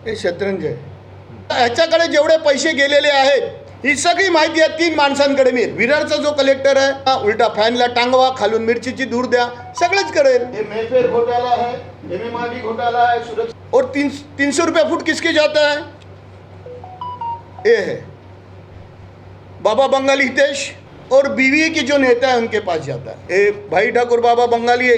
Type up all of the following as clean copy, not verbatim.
हे शतरंज आहे. ह्याच्याकडे जेवढे पैसे गेलेले आहेत ही सगळी माहिती आहे 3 माणसांकडे मिळेल. विरारचा जो कलेक्टर आहे उलटा फॅनला टांगवा, खालून मिरचीची धूर द्या, सगळंच करेल. ये मेफेयर घोटाला है, एमएमआरडी घोटाला है, सुरक्षा और 300 रुपया फुट किसके जाता है? ये है बाबा बंगाली हितेश और बीवी की जो नेता है उनके पास जाता है. ये भाई ठाकुर बाबा बंगाली है,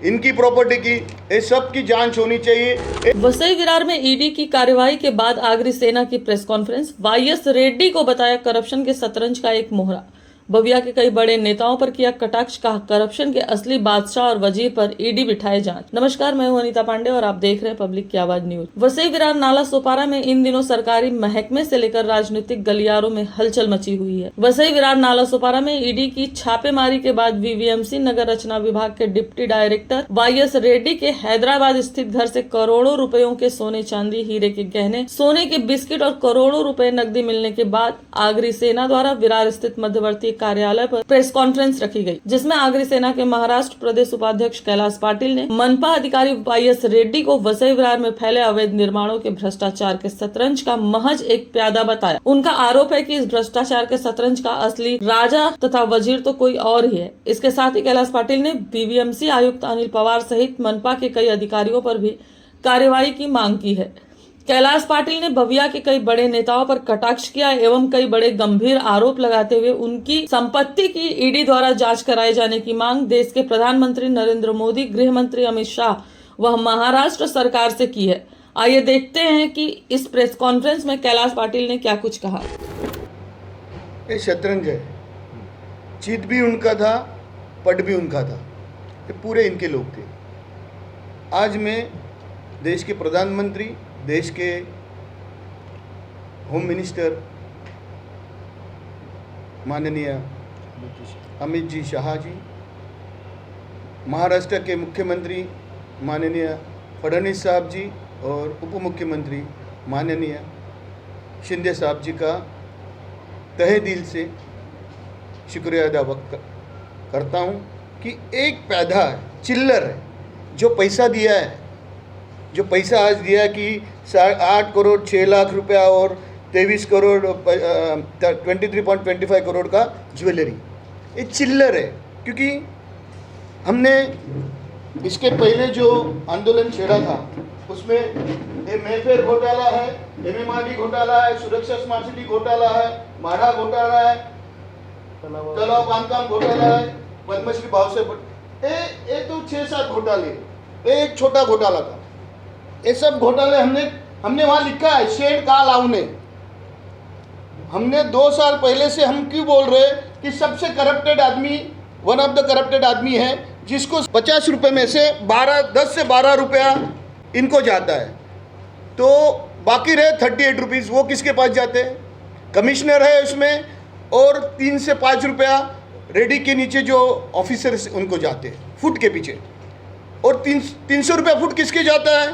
इनकी प्रॉपर्टी की ये सब की जांच होनी चाहिए. वसई विरार में ईडी की कार्यवाही के बाद आगरी सेना की प्रेस कॉन्फ्रेंस. वाईएस रेड्डी को बताया करप्शन के शतरंज का एक मोहरा. बविया के कई बड़े नेताओं पर किया कटाक्ष. कहा करप्शन के असली बादशाह और वजीर पर ईडी बिठाए जांच. नमस्कार, मैं हूं अनीता पांडे और आप देख रहे हैं पब्लिक की आवाज न्यूज. वसई विरार नाला सोपारा में इन दिनों सरकारी महकमे से लेकर राजनीतिक गलियारों में हलचल मची हुई है. वसई विरार नाला सोपारा में ईडी की छापेमारी के बाद वीवीएमसी नगर रचना विभाग के डिप्टी डायरेक्टर वाईएस रेड्डी के हैदराबाद स्थित घर से करोड़ों रुपयों के सोने चांदी, हीरे के गहने, सोने के बिस्किट और करोड़ों रुपए नकदी मिलने के बाद आगरी सेना द्वारा विरार स्थित मध्यवर्ती कार्यालय पर प्रेस कॉन्फ्रेंस रखी गई, जिसमें आगरी सेना के महाराष्ट्र प्रदेश उपाध्यक्ष कैलाश पाटिल ने मनपा अधिकारी वाईएस रेड्डी को वसई विरार में फैले अवैध निर्माणों के भ्रष्टाचार के शतरंज का महज एक प्यादा बताया. उनका आरोप है कि इस भ्रष्टाचार के शतरंज का असली राजा तथा वजीर तो कोई और ही है. इसके साथ ही कैलाश पाटिल ने बीवीएमसी आयुक्त अनिल पवार सहित मनपा के कई अधिकारियों पर भी कार्यवाही की मांग की है. कैलाश पाटिल ने बविया के कई बड़े नेताओं पर कटाक्ष किया एवं कई बड़े गंभीर आरोप लगाते हुए उनकी संपत्ति की ईडी द्वारा जांच कराए जाने की मांग देश के प्रधानमंत्री नरेंद्र मोदी, गृह मंत्री अमित शाह व महाराष्ट्र सरकार से की है. आइए देखते हैं कि इस प्रेस कॉन्फ्रेंस में कैलाश पाटिल ने क्या कुछ कहा. ये शतरंज है. जीत भी उनका था, पट भी उनका था. ये पूरे इनके लोग थे. आज मैं देश के प्रधानमंत्री, देश के होम मिनिस्टर माननीय अमित जी शाह जी, महाराष्ट्र के मुख्यमंत्री माननीय फडणवीस साहब जी और उप मुख्यमंत्री माननीय शिंदे साहब जी का तहे दिल से शुक्रिया अदा करता हूँ कि एक पैदा चिल्लर है जो पैसा दिया है, जो पैसा आज दिया कि 8 करोड़ 6 लाख रुपया और 23 करोड़ 23.25 करोड़ का ज्वेलरी, ये चिल्लर है. क्योंकि हमने इसके पहले जो आंदोलन छेड़ा था उसमें ये मेफेयर घोटाला है, एमएमआरडी घोटाला है, सुरक्षा स्मार्ट सिटी घोटाला है, माढ़ा घोटाला है, तालाब बांधकाम घोटाला है, पद्मश्री भाव से ये तो 6-7 घोटाले, एक छोटा घोटाला था. ये सब घोटाले हमने वहाँ लिखा है शेड का लाउने. हमने 2 साल पहले से हम क्यों बोल रहे हैं कि सबसे करप्टेड आदमी, वन ऑफ द करप्टेड आदमी है जिसको 50 रुपये में से 10 से 12 रुपया इनको जाता है. तो बाकी रहे 38 रुपीज़, वो किसके पास जाते हैं? कमिश्नर है उसमें, और 3 से 5 रुपया रेडी के नीचे जो ऑफिसर उनको जाते हैं फुट के पीछे. और 300 रुपया फुट किसके जाता है?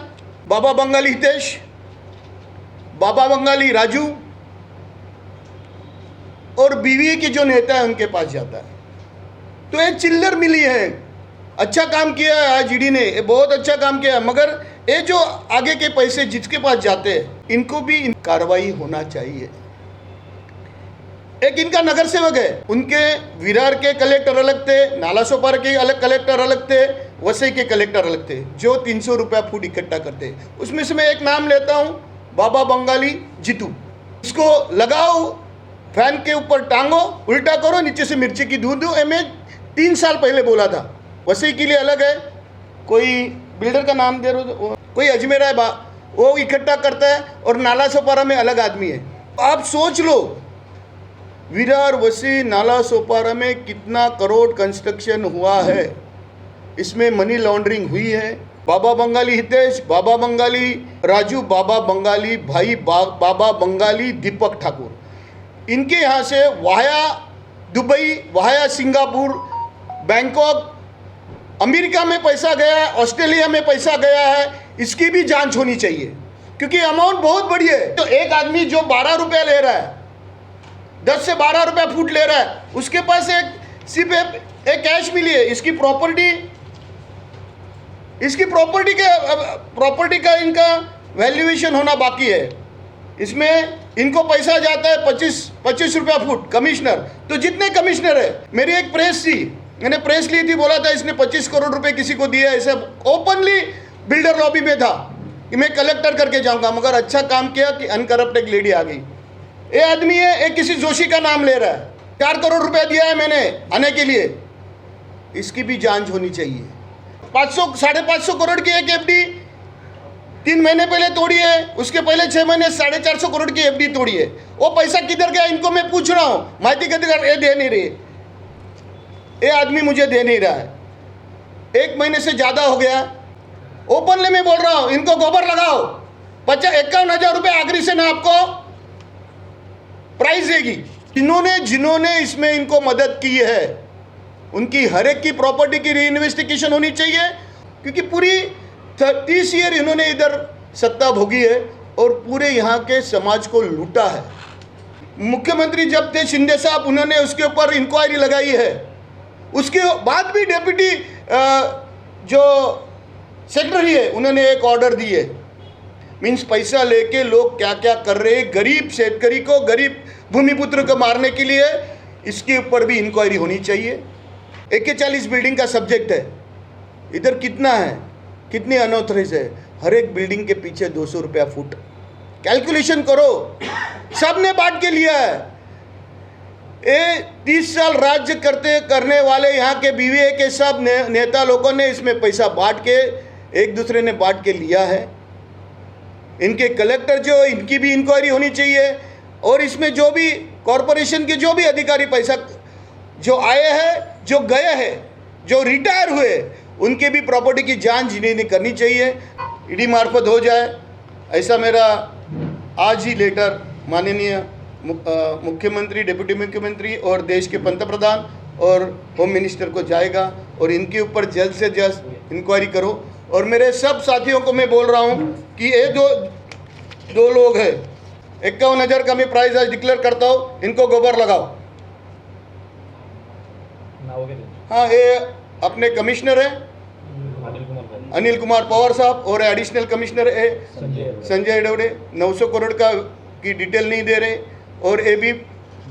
बाबा बंगाली हितेश, बाबा बंगाली राजू और बीवी की जो नेता है उनके पास जाता है. तो एक चिल्लर मिली है. अच्छा काम किया है आज ईडी ने, ये बहुत अच्छा काम किया है. मगर ये जो आगे के पैसे जिसके पास जाते हैं इनको भी कार्रवाई होना चाहिए. एक इनका नगर सेवक है, उनके विरार के कलेक्टर अलग थे, नाला सोपारा के अलग कलेक्टर अलग थे, वसई के कलेक्टर अलग थे, जो 300 रुपया फुट इकट्ठा करते. उसमें से मैं एक नाम लेता हूँ, बाबा बंगाली जीतू. इसको लगाओ, फैन के ऊपर टांगो, उल्टा करो, नीचे से मिर्ची की धूल दो. मैं 3 साल पहले बोला था. वसई के लिए अलग है, कोई बिल्डर का नाम दे रहे, कोई अजमेर है वो इकट्ठा करता है, और नाला सोपारा में अलग आदमी है. आप सोच लो विरार, वसई, नाला सोपारा में कितना करोड़ कंस्ट्रक्शन हुआ है. इसमें मनी लॉन्ड्रिंग हुई है. बाबा बंगाली हितेश, बाबा बंगाली राजू, बाबा बंगाली भाई बाबा बंगाली दीपक ठाकुर, इनके यहाँ से via Dubai, via Singapore, Bangkok, America में पैसा गया है, ऑस्ट्रेलिया में पैसा गया है. इसकी भी जांच होनी चाहिए क्योंकि अमाउंट बहुत बड़ी है. तो एक आदमी जो 12 रुपया ले रहा है, 10 से 12 रुपया फुट ले रहा है, उसके पास सिर्फ एक कैश मिली है. इसकी प्रॉपर्टी का इनका वैल्यूएशन होना बाकी है। इसमें इनको पैसा जाता है 25 रुपया फुट कमिश्नर। तो जितने कमिश्नर है, मेरी एक प्रेस थी, मैंने प्रेस ली थी, बोला था इसने 25 करोड़ रुपए किसी को दिया, ऐसा ओपनली बिल्डर लॉबी में था कि मैं कलेक्टर करके जाऊंगा, मगर अच्छा काम किया कि अनकरप्ट एक लेडी आ गई। ये आदमी है, एक किसी जोशी का नाम ले रहा है, 4 करोड़ रुपया दिया है मैंने आने के लिए, इसकी भी जांच होनी चाहिए। 500-550 करोड़ की एक एफडी 3 महीने पहले तोड़ी है, उसके पहले 6 महीने 450 करोड़ की एफडी तोड़ी है। वो पैसा किधर गया, इनको मैं पूछ रहा हूँ। माहिती अधिकार ये दे नहीं रही, ये आदमी मुझे दे नहीं रहा है। 1 महीने से ज़्यादा हो गया, ओपनली मैं बोल रहा हूँ, इनको गोबर लगाओ। 51,000 रुपये आगरी से ना आपको प्राइस देगी। जिन्होंने इसमें इनको मदद की है, उनकी हर एक की प्रॉपर्टी की रीइन्वेस्टिगेशन होनी चाहिए, क्योंकि पूरी 30 ईयर इन्होंने इधर सत्ता भोगी है और पूरे यहाँ के समाज को लूटा है। मुख्यमंत्री जब थे शिंदे साहब, उन्होंने उसके ऊपर इंक्वायरी लगाई है, उसके बाद भी डेप्यूटी जो सेक्रेटरी है उन्होंने एक ऑर्डर दी है। मीन्स पैसा लेके लोग क्या क्या कर रहे हैं, गरीब शेतकरी को, गरीब भूमिपुत्र को मारने के लिए, इसके ऊपर भी इंक्वायरी होनी चाहिए। 41 बिल्डिंग का सब्जेक्ट है, इधर कितना है, कितनी अनऑथराइज है, हर एक बिल्डिंग के पीछे 200 रुपया फुट। कैलकुलेशन करो, सबने बांट के लिया है। ये 30 साल राज्य करने वाले यहाँ के बीवीए के सब नेता लोगों ने इसमें पैसा बांट के, एक दूसरे ने बांट के लिया है। इनके कलेक्टर जो, इनकी भी इंक्वायरी होनी चाहिए, और इसमें जो भी कॉरपोरेशन के जो भी अधिकारी पैसा जो आए हैं, जो गए हैं, जो रिटायर हुए, उनके भी प्रॉपर्टी की जांच इन्हें करनी चाहिए, ईडी मार्फत हो जाए। ऐसा मेरा आज ही लेटर माननीय मुख्यमंत्री, डिप्टी मुख्यमंत्री और देश के पंतप्रधान और होम मिनिस्टर को जाएगा, और इनके ऊपर जल्द से जल्द इंक्वायरी करो। और मेरे सब साथियों को मैं बोल रहा हूँ कि ये दो लोग हैं, 51,000 का मैं प्राइस आज डिक्लेयर करता हूँ, इनको गोबर लगाओ। हाँ, ये अपने कमिश्नर है अनिल कुमार पवार साहब, और एडिशनल कमिश्नर है संजय डोडे। 900 करोड़ की डिटेल नहीं दे रहे, और ये भी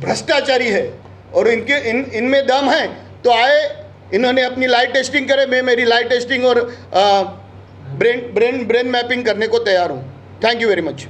भ्रष्टाचारी है, और इनमें दम है तो आए, इन्होंने अपनी लाइव टेस्टिंग करे, मैं मेरी लाइव टेस्टिंग और ब्रेन मैपिंग करने को तैयार हूँ। Thank you very much.